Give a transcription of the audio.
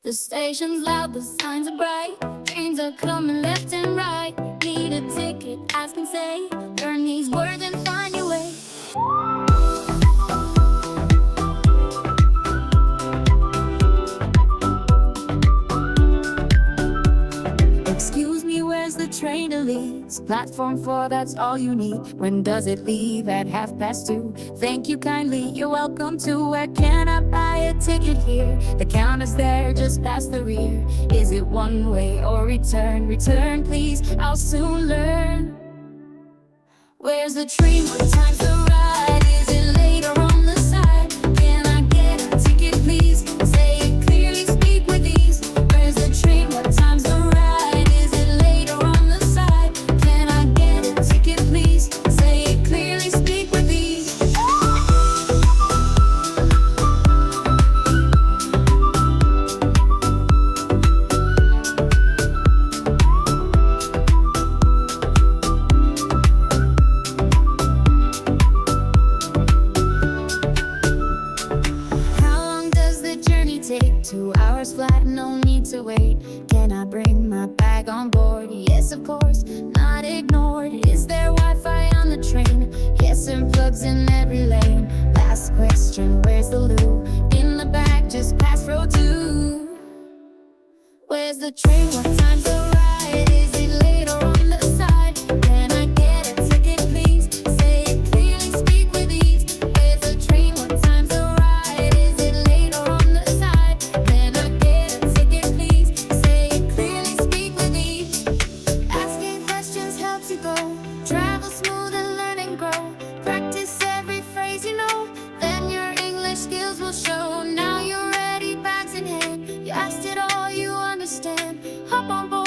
The station's loud, the signs are bright. Trains are coming left and right. Need a ticket, ask and say. Learn these words and find your way. Excuse me, where's the train to Leeds? Platform 4, that's all you need. When does it leave? At 2:30. Thank you kindly, you're welcome to. Where can I buy a ticket here? The counter's there, just past the rear. Is it one way or return? Return please, I'll soon learn. Where's the train? What time's the ride? Is it late or on the side? Can I get a ticket please? Say it clearly, speak with ease. Where's the train? What time's the ride? Is it late or on the side? Can I get a ticket please? Say it clearly, speak with ease. How long does the journey take? 2 hours flat, no need to wait. Can I bring my bag on board? Yes, of course, not ignored. Is there Wi-Fi on the train? Yes, and plugs in every lane. Last question, where's the loo? In the back, just past row 2. Where's the train? What time's the ride? Is it late or on the side? Can I get a ticket please? Say it clearly, speak with ease. Where's the train? What time's the ride? Is it late or on the side? Can I get a ticket please? Say it clearly, speak with ease. Asking questions helps you go. Travel smooth and learn and grow. Practice every phrase you know, then your English skills will show. Now you're ready, bags in hand. You asked it all, you understand. Hop on board.